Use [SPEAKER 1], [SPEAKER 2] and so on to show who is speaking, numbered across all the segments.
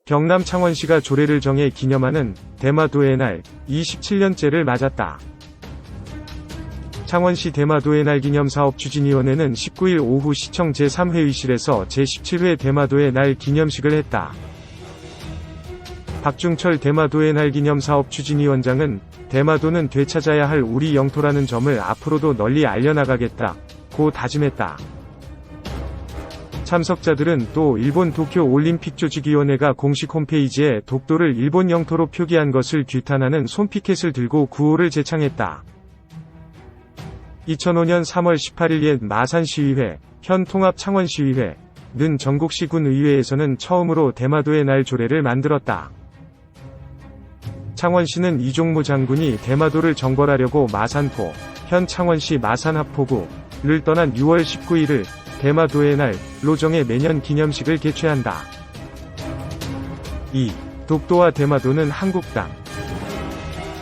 [SPEAKER 1] 경남 창원시가 조례를 정해 기념하는 대마도의 날 27년째를 맞았다. 창원시 대마도의 날 기념사업추진위원회는 19일 오후 시청 제3회의실에서 제17회 대마도의 날 기념식을 했다. 박중철 대마도의 날 기념사업추진위원장은 대마도는 되찾아야 할 우리 영토라는 점을 앞으로도 널리 알려나가겠다고 다짐했다. 참석자들은 또 일본 도쿄 올림픽 조직위원회가 공식 홈페이지에 독도를 일본 영토로 표기한 것을 규탄하는 손피켓을 들고 구호를 제창했다. 2005년 3월 18일 옛 마산시의회, 현 통합창원시의회는 전국시 군의회에서는 처음으로 대마도의 날 조례를 만들었다. 창원시는 이종무 장군이 대마도를 정벌하려고 마산포, 현 창원시 마산하포구를 떠난 6월 19일을 대마도의 날로 정해 매년 기념식을 개최한다. 2. 독도와 대마도는 한국 땅.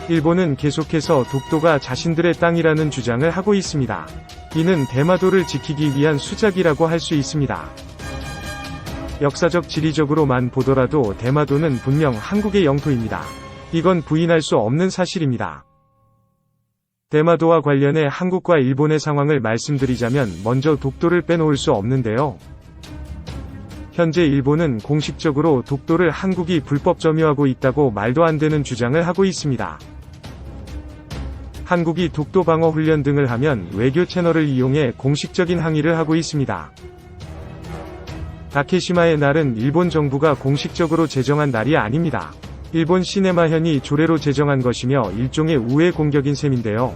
[SPEAKER 1] 일본은 계속해서 독도가 자신들의 땅이라는 주장을 하고 있습니다. 이는 대마도를 지키기 위한 수작이라고 할 수 있습니다. 역사적 지리적으로만 보더라도 대마도는 분명 한국의 영토입니다. 이건 부인할 수 없는 사실입니다. 대마도와 관련해 한국과 일본의 상황을 말씀드리자면 먼저 독도를 빼놓을 수 없는데요. 현재 일본은 공식적으로 독도를 한국이 불법 점유하고 있다고 말도 안 되는 주장을 하고 있습니다. 한국이 독도 방어 훈련 등을 하면 외교 채널을 이용해 공식적인 항의를 하고 있습니다. 다케시마의 날은 일본 정부가 공식적으로 제정한 날이 아닙니다. 일본 시네마현이 조례로 제정한 것이며 일종의 우회 공격인 셈인데요.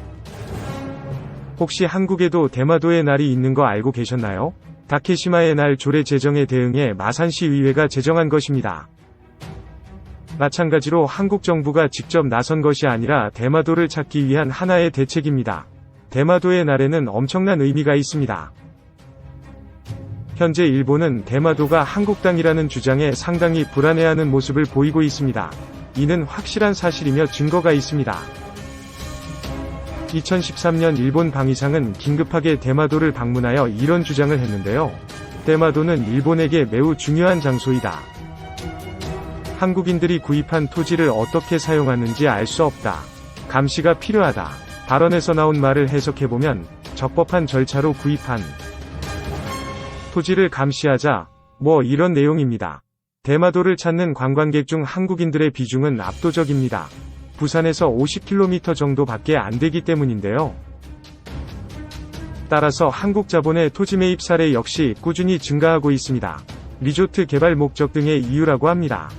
[SPEAKER 1] 혹시 한국에도 대마도의 날이 있는 거 알고 계셨나요? 다케시마의 날 조례 제정에 대응해 마산시 의회가 제정한 것입니다. 마찬가지로 한국 정부가 직접 나선 것이 아니라 대마도를 찾기 위한 하나의 대책입니다. 대마도의 날에는 엄청난 의미가 있습니다. 현재 일본은 대마도가 한국 땅이라는 주장에 상당히 불안해하는 모습을 보이고 있습니다. 이는 확실한 사실이며 증거가 있습니다. 2013년 일본 방위상은 긴급하게 대마도를 방문하여 이런 주장을 했는데요. 대마도는 일본에게 매우 중요한 장소이다. 한국인들이 구입한 토지를 어떻게 사용하는지 알 수 없다. 감시가 필요하다. 발언에서 나온 말을 해석해보면 적법한 절차로 구입한 토지를 감시하자, 이런 내용입니다. 대마도를 찾는 관광객 중 한국인들의 비중은 압도적입니다. 부산에서 50km 정도밖에 안 되기 때문인데요. 따라서 한국 자본의 토지 매입 사례 역시 꾸준히 증가하고 있습니다. 리조트 개발 목적 등의 이유라고 합니다.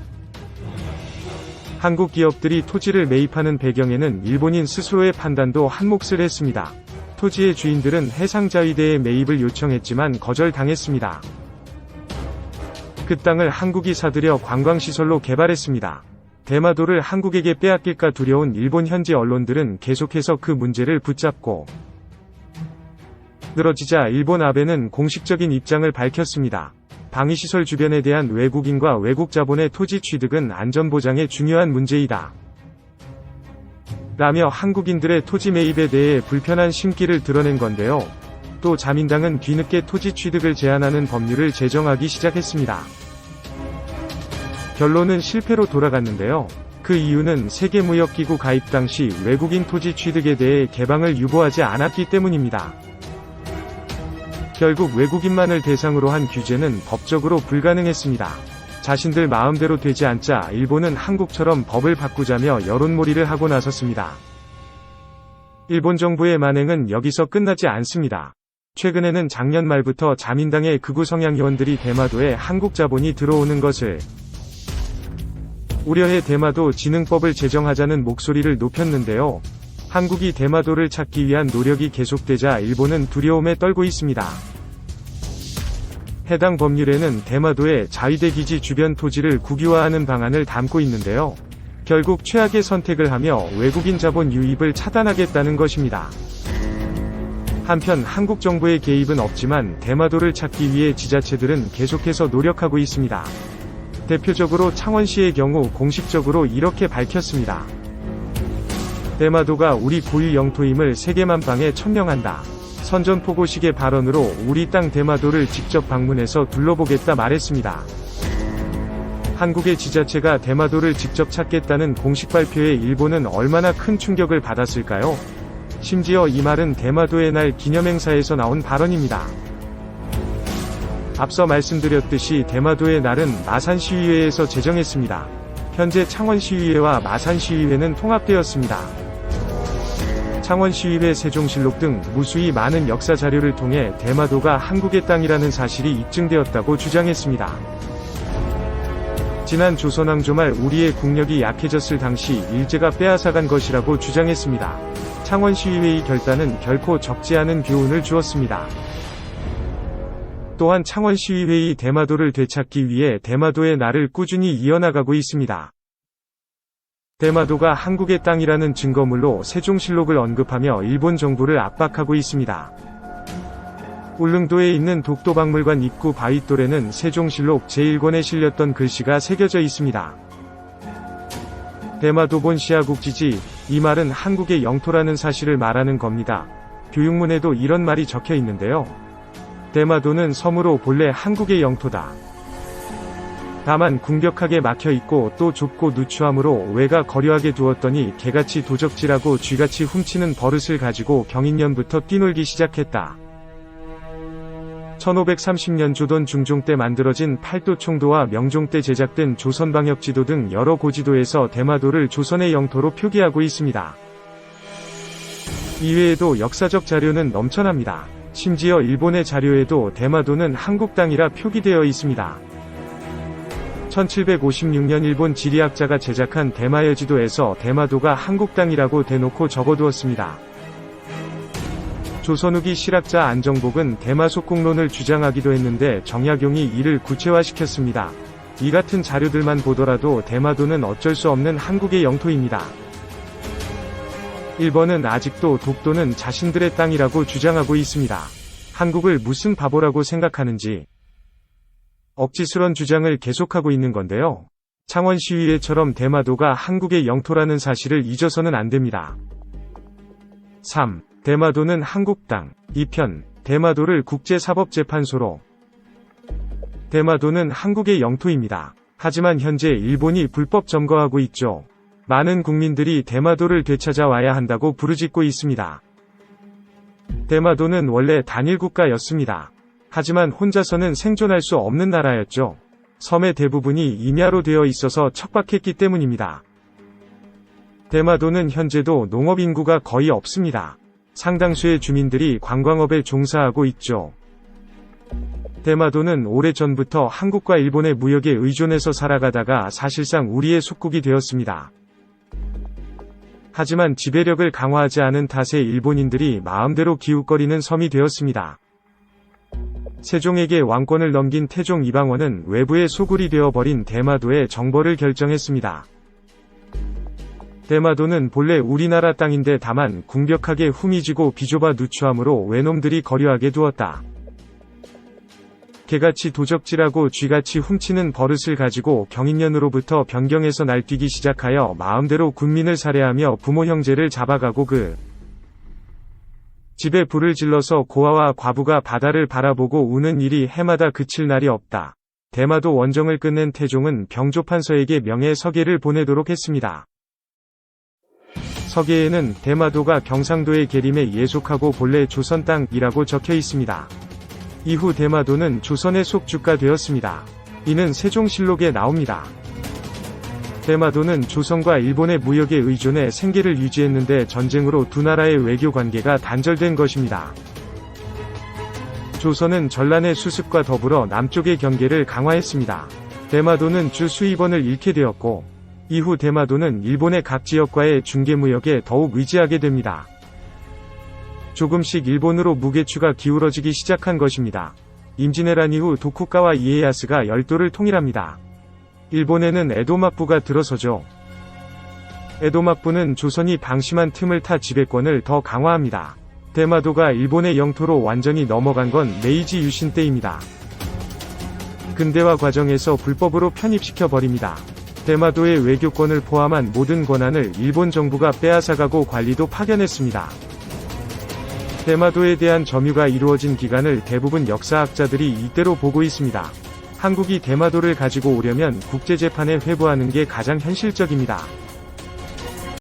[SPEAKER 1] 한국 기업들이 토지를 매입하는 배경에는 일본인 스스로의 판단도 한몫을 했습니다. 토지의 주인들은 해상자위대에 매입을 요청했지만 거절당했습니다. 그 땅을 한국이 사들여 관광시설로 개발했습니다. 대마도를 한국에게 빼앗길까 두려운 일본 현지 언론들은 계속해서 그 문제를 붙잡고 늘어지자 일본 아베는 공식적인 입장을 밝혔습니다. 방위시설 주변에 대한 외국인과 외국 자본의 토지 취득은 안전보장에 중요한 문제이다. 라며 한국인들의 토지 매입에 대해 불편한 심기를 드러낸 건데요. 또 자민당은 뒤늦게 토지 취득을 제한하는 법률을 제정하기 시작했습니다. 결론은 실패로 돌아갔는데요. 그 이유는 세계무역기구 가입 당시 외국인 토지 취득에 대해 개방을 유보하지 않았기 때문입니다. 결국 외국인만을 대상으로 한 규제는 법적으로 불가능했습니다. 자신들 마음대로 되지 않자 일본은 한국처럼 법을 바꾸자며 여론몰이를 하고 나섰습니다. 일본 정부의 만행은 여기서 끝나지 않습니다. 최근에는 작년 말부터 자민당의 극우 성향 의원들이 대마도에 한국 자본이 들어오는 것을 우려해 대마도 진흥법을 제정하자는 목소리를 높였는데요. 한국이 대마도를 찾기 위한 노력이 계속되자 일본은 두려움에 떨고 있습니다. 해당 법률에는 대마도의 자위대 기지 주변 토지를 국유화하는 방안을 담고 있는데요. 결국 최악의 선택을 하며 외국인 자본 유입을 차단하겠다는 것입니다. 한편 한국 정부의 개입은 없지만 대마도를 찾기 위해 지자체들은 계속해서 노력하고 있습니다. 대표적으로 창원시의 경우 공식적으로 이렇게 밝혔습니다. 대마도가 우리 고유 영토임을 세계만방에 천명한다. 선전포고식의 발언으로 우리 땅 대마도를 직접 방문해서 둘러보겠다 말했습니다. 한국의 지자체가 대마도를 직접 찾겠다는 공식 발표에 일본은 얼마나 큰 충격을 받았을까요? 심지어 이 말은 대마도의 날 기념행사에서 나온 발언입니다. 앞서 말씀드렸듯이 대마도의 날은 마산시의회에서 제정했습니다. 현재 창원시의회와 마산시의회는 통합되었습니다. 창원시의회 세종실록 등 무수히 많은 역사 자료를 통해 대마도가 한국의 땅이라는 사실이 입증되었다고 주장했습니다. 지난 조선왕조 말 우리의 국력이 약해졌을 당시 일제가 빼앗아간 것이라고 주장했습니다. 창원시의회의 결단은 결코 적지 않은 교훈을 주었습니다. 또한 창원시의회의 대마도를 되찾기 위해 대마도의 날을 꾸준히 이어나가고 있습니다. 대마도가 한국의 땅이라는 증거물로 세종실록을 언급하며 일본 정부를 압박하고 있습니다. 울릉도에 있는 독도박물관 입구 바윗돌에는 세종실록 제1권에 실렸던 글씨가 새겨져 있습니다. 대마도 본 시아국지지, 이 말은 한국의 영토라는 사실을 말하는 겁니다. 교육문에도 이런 말이 적혀 있는데요. 대마도는 섬으로 본래 한국의 영토다. 다만 궁벽하게 막혀 있고 또 좁고 누추함으로 외가 거류하게 두었더니 개같이 도적질하고 쥐같이 훔치는 버릇을 가지고 경인년부터 뛰놀기 시작했다. 1530년 조던 중종 때 만들어진 팔도총도와 명종 때 제작된 조선방역지도 등 여러 고지도에서 대마도를 조선의 영토로 표기하고 있습니다. 이외에도 역사적 자료는 넘쳐납니다. 심지어 일본의 자료에도 대마도는 한국 땅이라 표기되어 있습니다. 1756년 일본 지리학자가 제작한 대마여지도에서 대마도가 한국 땅이라고 대놓고 적어두었습니다. 조선 후기 실학자 안정복은 대마속국론을 주장하기도 했는데 정약용이 이를 구체화시켰습니다. 이 같은 자료들만 보더라도 대마도는 어쩔 수 없는 한국의 영토입니다. 일본은 아직도 독도는 자신들의 땅이라고 주장하고 있습니다. 한국을 무슨 바보라고 생각하는지 억지스런 주장을 계속하고 있는 건데요. 창원시의회처럼 대마도가 한국의 영토라는 사실을 잊어서는 안 됩니다. 3. 대마도는 한국 땅. 2편. 대마도를 국제사법재판소로. 대마도는 한국의 영토입니다. 하지만 현재 일본이 불법 점거하고 있죠. 많은 국민들이 대마도를 되찾아와야 한다고 부르짖고 있습니다. 대마도는 원래 단일국가였습니다. 하지만 혼자서는 생존할 수 없는 나라였죠. 섬의 대부분이 임야로 되어 있어서 척박했기 때문입니다. 대마도는 현재도 농업 인구가 거의 없습니다. 상당수의 주민들이 관광업에 종사하고 있죠. 대마도는 오래전부터 한국과 일본의 무역에 의존해서 살아가다가 사실상 우리의 속국이 되었습니다. 하지만 지배력을 강화하지 않은 탓에 일본인들이 마음대로 기웃거리는 섬이 되었습니다. 세종에게 왕권을 넘긴 태종 이방원은 외부의 소굴이 되어버린 대마도의 정벌을 결정했습니다. 대마도는 본래 우리나라 땅인데 다만 궁벽하게 후미지고 비좁아 누추함으로 외놈들이 거류하게 두었다. 개같이 도적질하고 쥐같이 훔치는 버릇을 가지고 경인년으로부터 변경해서 날뛰기 시작하여 마음대로 군민을 살해하며 부모 형제를 잡아가고 그 집에 불을 질러서 고아와 과부가 바다를 바라보고 우는 일이 해마다 그칠 날이 없다. 대마도 원정을 끝낸 태종은 병조판서에게 명예 서계를 보내도록 했습니다. 서계에는 대마도가 경상도의 계림에 예속하고 본래 조선 땅이라고 적혀 있습니다. 이후 대마도는 조선의 속주가 되었습니다. 이는 세종실록에 나옵니다. 대마도는 조선과 일본의 무역에 의존해 생계를 유지했는데 전쟁으로 두 나라의 외교 관계가 단절된 것입니다. 조선은 전란의 수습과 더불어 남쪽의 경계를 강화했습니다. 대마도는 주 수입원을 잃게 되었고 이후 대마도는 일본의 각 지역과의 중개무역에 더욱 의지하게 됩니다. 조금씩 일본으로 무게추가 기울어지기 시작한 것입니다. 임진왜란 이후 도쿠가와 이에야스가 열도를 통일합니다. 일본에는 에도막부가 들어서죠. 에도막부는 조선이 방심한 틈을 타 지배권을 더 강화합니다. 대마도가 일본의 영토로 완전히 넘어간 건 메이지 유신 때입니다. 근대화 과정에서 불법으로 편입시켜버립니다. 대마도의 외교권을 포함한 모든 권한을 일본 정부가 빼앗아가고 관리도 파견했습니다. 대마도에 대한 점유가 이루어진 기간을 대부분 역사학자들이 이때로 보고 있습니다. 한국이 대마도를 가지고 오려면 국제재판에 회부하는 게 가장 현실적입니다.